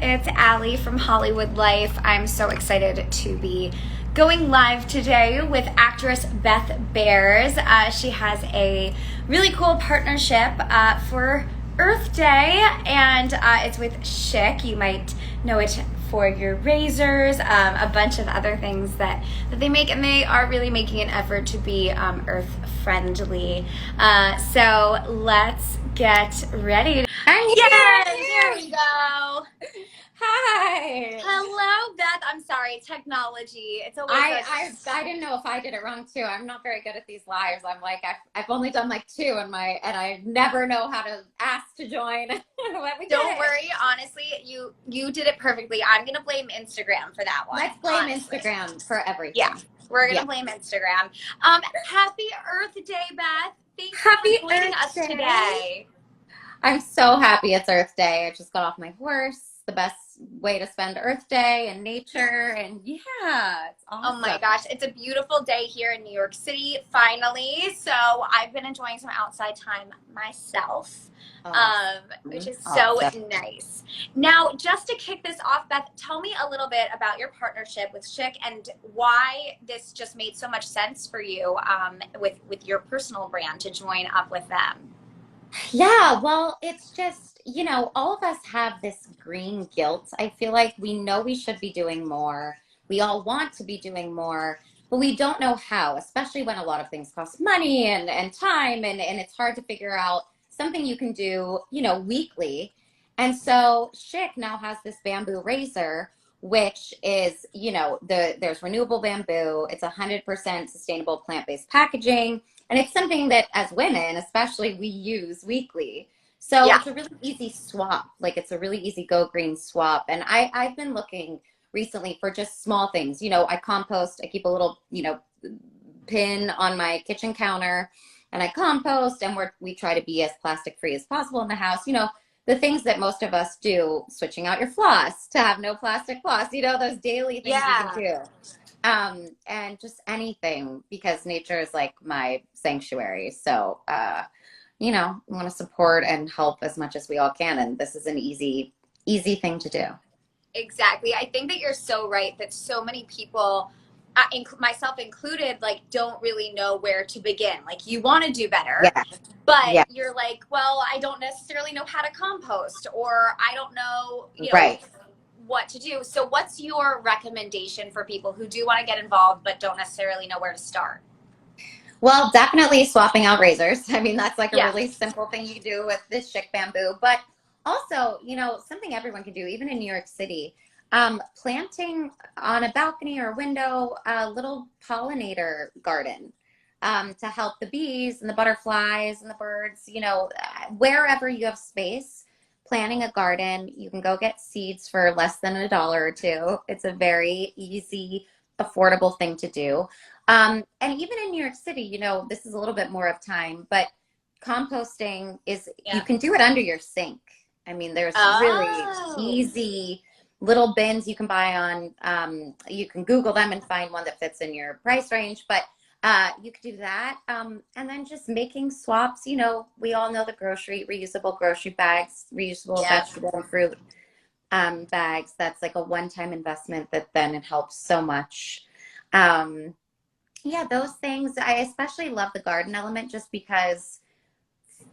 it's Allie from Hollywood Life. I'm so excited to be going live today with actress Beth Behrs. She has a really cool partnership for Earth Day, and it's with Schick. You might know it for your razors, a bunch of other things that they make, and they are really making an effort to be earth friendly. So let's get ready. There we go. Hi. Hello, Beth. I'm sorry, technology. It's always I didn't know if I did it wrong too. I'm not very good at these lives. I'm like I've only done like two and I never know how to ask to join. Don't worry, honestly, you did it perfectly. I'm gonna blame Instagram for that one. Let's blame Instagram for everything. Yeah, we're gonna blame Instagram. Happy Earth Day, Beth. Thank you Happy for joining Earth us Day. today. I'm so happy it's Earth Day. I just got off my horse. The best way to spend Earth Day and nature, and yeah, it's awesome. Oh my gosh, it's a beautiful day here in New York City, finally. So I've been enjoying some outside time myself, which is so nice. Now, just to kick this off, Beth, tell me a little bit about your partnership with Schick and why this just made so much sense for you with your personal brand to join up with them. Yeah, well, it's just, all of us have this green guilt. I feel like we know we should be doing more. We all want to be doing more, but we don't know how, especially when a lot of things cost money and time, and it's hard to figure out something you can do, weekly. And so Schick now has this bamboo razor, which is, there's renewable bamboo. It's 100% sustainable plant-based packaging. And it's something that as women, especially, we use weekly. So It's a really easy swap. Like it's a really easy go green swap. And I've been looking recently for just small things. I compost. I keep a little, pin on my kitchen counter and I compost, and we try to be as plastic free as possible in the house. The things that most of us do, switching out your floss to have no plastic floss, those daily things you can do. And just anything, because nature is like my sanctuary. So, we want to support and help as much as we all can. And this is an easy thing to do. Exactly. I think that you're so right that so many people, myself included, like don't really know where to begin. Like you want to do better, but you're like, well, I don't necessarily know how to compost, or I don't know, what to do. So what's your recommendation for people who do want to get involved but don't necessarily know where to start? Well, definitely swapping out razors. I mean, that's like a really simple thing you can do with this Schick bamboo. But also, something everyone can do, even in New York City, planting on a balcony or a window a little pollinator garden to help the bees and the butterflies and the birds, wherever you have space. Planting a garden, you can go get seeds for less than $1 or $2. It's a very easy, affordable thing to do. And even in New York City, this is a little bit more of time, but composting is, you can do it under your sink. I mean, there's really easy little bins you can buy on, you can Google them and find one that fits in your price range, but you could do that. And then just making swaps, we all know the reusable grocery bags, reusable vegetable and fruit bags. That's like a one-time investment that then it helps so much. Those things. I especially love the garden element just because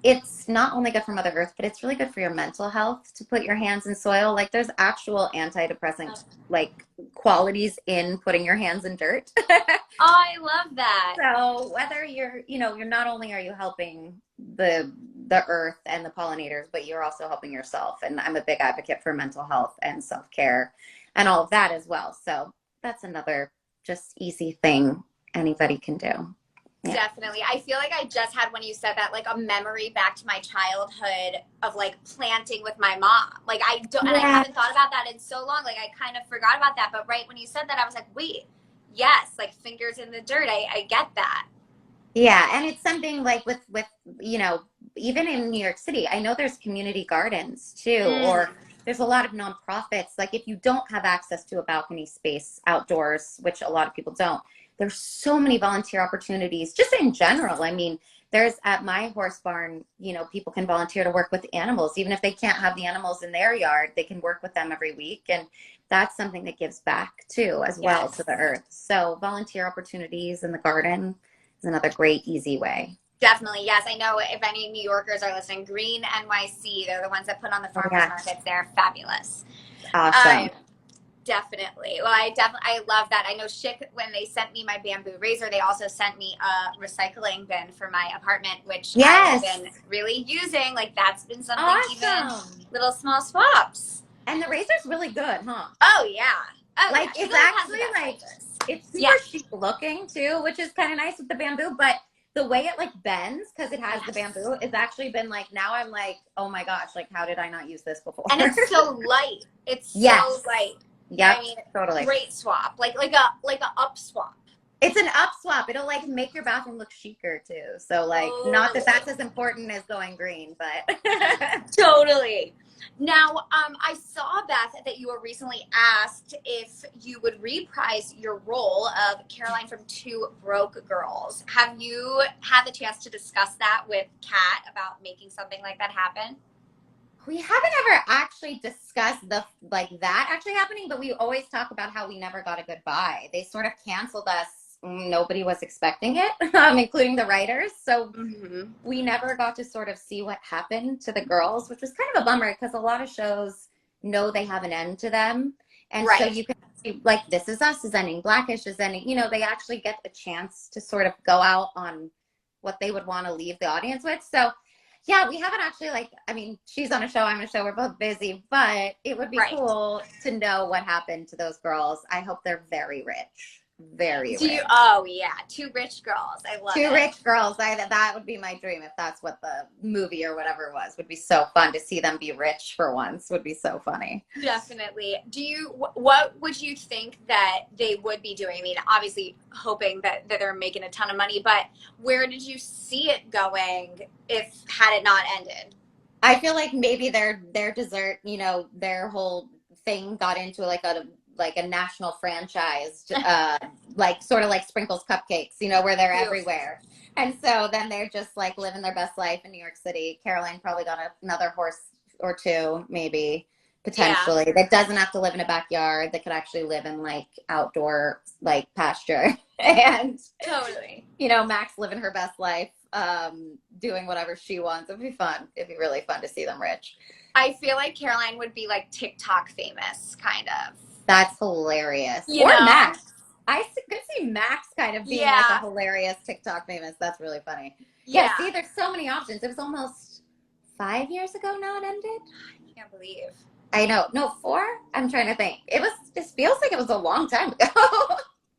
it's not only good for Mother Earth, but it's really good for your mental health to put your hands in soil. Like there's actual antidepressant like qualities in putting your hands in dirt. I love that. So whether you're not only are you helping the earth and the pollinators, but you're also helping yourself. And I'm a big advocate for mental health and self-care and all of that as well. So that's another just easy thing anybody can do. Definitely. I feel like I just had, when you said that, like a memory back to my childhood of like planting with my mom. Like I haven't thought about that in so long. Like I kind of forgot about that. But right when you said that, I was like, wait, yes, like fingers in the dirt. I get that. Yeah. And it's something like with, even in New York City, I know there's community gardens too, or there's a lot of nonprofits. Like if you don't have access to a balcony space outdoors, which a lot of people don't, there's so many volunteer opportunities just in general. I mean, there's at my horse barn, you know, people can volunteer to work with animals. Even if they can't have the animals in their yard, they can work with them every week. And that's something that gives back too, as well, to the earth. So volunteer opportunities in the garden is another great, easy way. Definitely, yes. I know if any New Yorkers are listening, Green NYC, they're the ones that put on the farmers markets. They're fabulous. Awesome. Definitely. Well, I love that. I know Schick, when they sent me my bamboo razor, they also sent me a recycling bin for my apartment, which I've been really using. Like, that's been something, even little small swaps. And the razor's really good, huh? Oh, yeah. Oh, like, yeah. It's actually like, it's super chic looking too, which is kind of nice with the bamboo, but the way it like bends, because it has the bamboo, it's actually been like, now I'm like, oh my gosh, like, how did I not use this before? And it's so light. It's so light. Yeah, I mean, totally. Great swap, like a up swap. It's an up swap. It'll like make your bathroom look chicer too. So like, not that that's as important as going green, but totally. Now, I saw, Beth, that you were recently asked if you would reprise your role of Caroline from Two Broke Girls. Have you had the chance to discuss that with Kat about making something like that happen? We haven't ever actually discussed that actually happening, but we always talk about how we never got a goodbye. They sort of canceled us. Nobody was expecting it, including the writers. So we never got to sort of see what happened to the girls, which was kind of a bummer because a lot of shows know they have an end to them. And so you can see, like, This Is Us is ending, Blackish is ending. You know, they actually get a chance to sort of go out on what they would want to leave the audience with. So yeah, we haven't actually, like, I mean, she's on a show, I'm on a show, we're both busy, but it would be cool to know what happened to those girls. I hope they're very rich. Very rich. Oh, yeah. Two rich girls. I love it. Two rich girls. That would be my dream if that's what the movie or whatever was. Would be so fun to see them be rich for once. Would be so funny. Definitely. What would you think that they would be doing? I mean, obviously hoping that they're making a ton of money, but where did you see it going had it not ended? I feel like maybe their dessert, you know, their whole thing got into like a national franchise, like sort of like Sprinkles Cupcakes, you know, where they're everywhere. And so then they're just like living their best life in New York City. Caroline probably got another horse or two, maybe, potentially, that doesn't have to live in a backyard, that could actually live in like outdoor, like pasture. And totally, you know, Max living her best life, doing whatever she wants. It'd be fun. It'd be really fun to see them rich. I feel like Caroline would be like TikTok famous, kind of. That's hilarious. Or Max. I could see Max kind of being like a hilarious TikTok famous. That's really funny. Yeah, see, there's so many options. It was almost 5 years ago now it ended. I can't believe. I know. No, 4? I'm trying to think. It feels like it was a long time ago.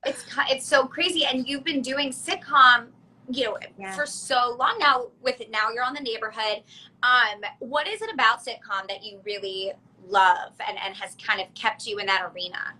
It's so crazy. And you've been doing sitcom, you know, for so long now. With it now, you're on The Neighborhood. What is it about sitcom that you really love and has kind of kept you in that arena?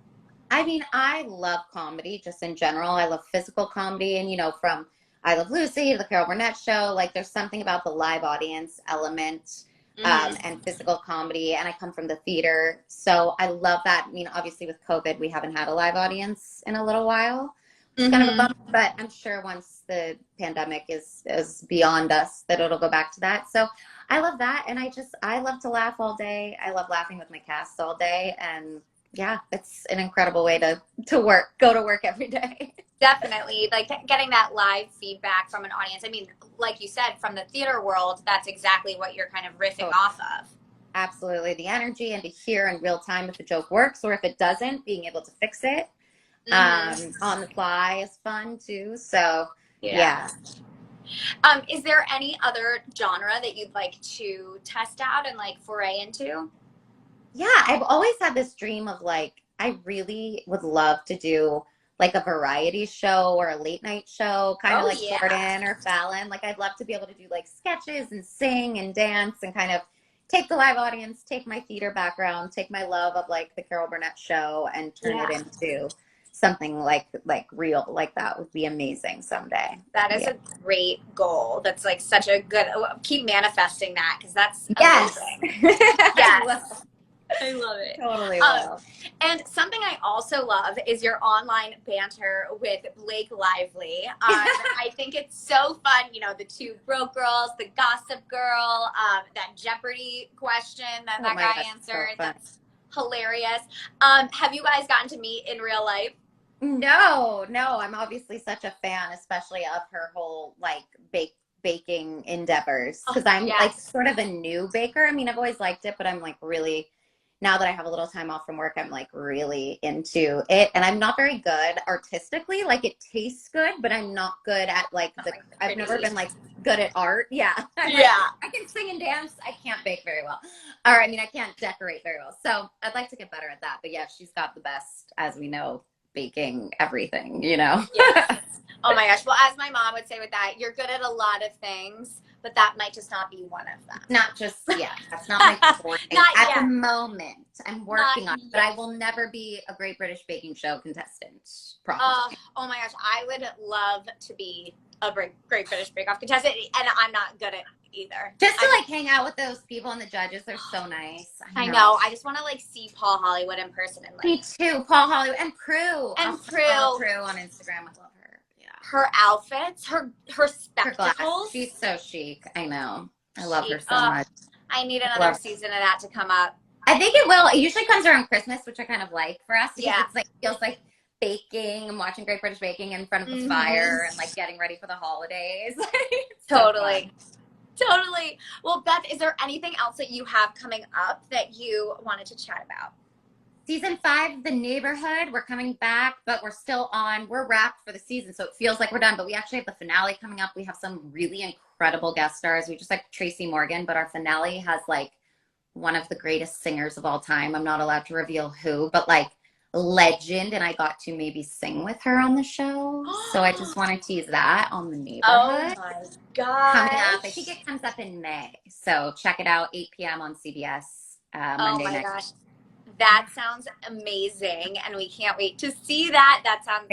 I mean, I love comedy just in general. I love physical comedy, and, you know, from I Love Lucy to the Carol Burnett Show, like, there's something about the live audience element and physical comedy, and I come from the theater, so I love that. I mean, obviously with COVID, we haven't had a live audience in a little while. It's kind of a bummer, but I'm sure once the pandemic is beyond us, that it'll go back to that. So I love that, and I love to laugh all day. I love laughing with my cast all day, and yeah, it's an incredible way to go to work every day. Definitely, like getting that live feedback from an audience. I mean, like you said, from the theater world, that's exactly what you're kind of riffing off of. Absolutely, the energy, and to hear in real time if a joke works or if it doesn't, being able to fix it on the fly is fun too. So yeah. Is there any other genre that you'd like to test out and like foray into? Yeah, I've always had this dream of like, I really would love to do like a variety show or a late night show, kind of like Jordan or Fallon. Like, I'd love to be able to do like sketches and sing and dance and kind of take the live audience, take my theater background, take my love of like the Carol Burnett Show and turn it into something like real. Like, that would be amazing someday. That is a great goal. That's like such a good, keep manifesting that, because that's amazing. Yes. I love it. Totally will. And something I also love is your online banter with Blake Lively. I think it's so fun. You know, the two broke girls, the gossip girl, that Jeopardy question that that guy answered. So that's hilarious. Have you guys gotten to meet in real life? No. I'm obviously such a fan, especially of her whole like baking endeavors, because I'm like sort of a new baker. I mean, I've always liked it, but I'm like really, now that I have a little time off from work, I'm like really into it. And I'm not very good artistically. Like it tastes good, but I'm not good at like I've never been like good at art. Yeah. I can sing and dance. I can't bake very well. Or I mean, I can't decorate very well. So I'd like to get better at that. But yeah, she's got the best, as we know, baking everything, you know? Yes. Oh my gosh. Well, as my mom would say with that, you're good at a lot of things, but that might just not be one of them. Not just, that's not my core thing. At the moment, I'm working on it, but I will never be a Great British Baking Show contestant. Oh my gosh. I would love to be a Great British Bake Off contestant, and I'm not good at either. Just to like hang out with those people and the judges, they're so nice. I know. I just want to like see Paul Hollywood in person. And like, me too. Paul Hollywood and Prue. Prue on Instagram. I love her. Yeah. Her outfits, her spectacles. She's so chic. I know. I love her so much. I need another season of that to come up. I think it will. It usually comes around Christmas, which I kind of like for us. Yeah. It's like feels like baking and watching Great British Baking in front of the fire and like getting ready for the holidays. Totally. Well, Beth, is there anything else that you have coming up that you wanted to chat about? Season 5, The Neighborhood. We're coming back, but we're wrapped for the season, so it feels like we're done. But we actually have the finale coming up. We have some really incredible guest stars. We just like Tracy Morgan, but our finale has like one of the greatest singers of all time. I'm not allowed to reveal who, but like legend, and I got to maybe sing with her on the show. So I just want to tease that on The Neighborhood. Oh my gosh. Coming up. I think it comes up in May. So check it out, 8 p.m. on CBS Monday night. Oh my gosh. That sounds amazing, and we can't wait to see that. That sounds,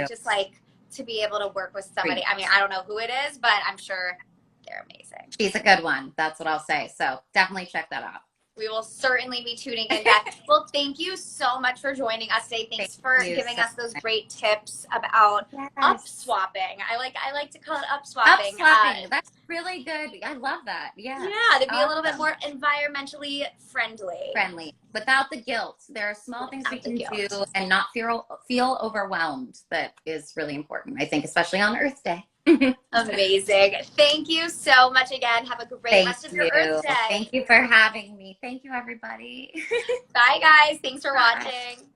just like to be able to work with somebody. I mean, I don't know who it is, but I'm sure they're amazing. She's a good one. That's what I'll say. So definitely check that out. We will certainly be tuning in, Beth. Well, thank you so much for joining us today. Thanks for giving us those great tips about up swapping. I like to call it up swapping. Up swapping. That's really good. I love that. Yeah. Yeah, to be a little bit more environmentally friendly. Without the guilt. There are small things we can do and not feel overwhelmed. That is really important, I think, especially on Earth Day. Amazing. Thank you so much again. Have a great rest of your Earth Day. Thank you for having me. Thank you, everybody. Bye, guys. Thanks for watching.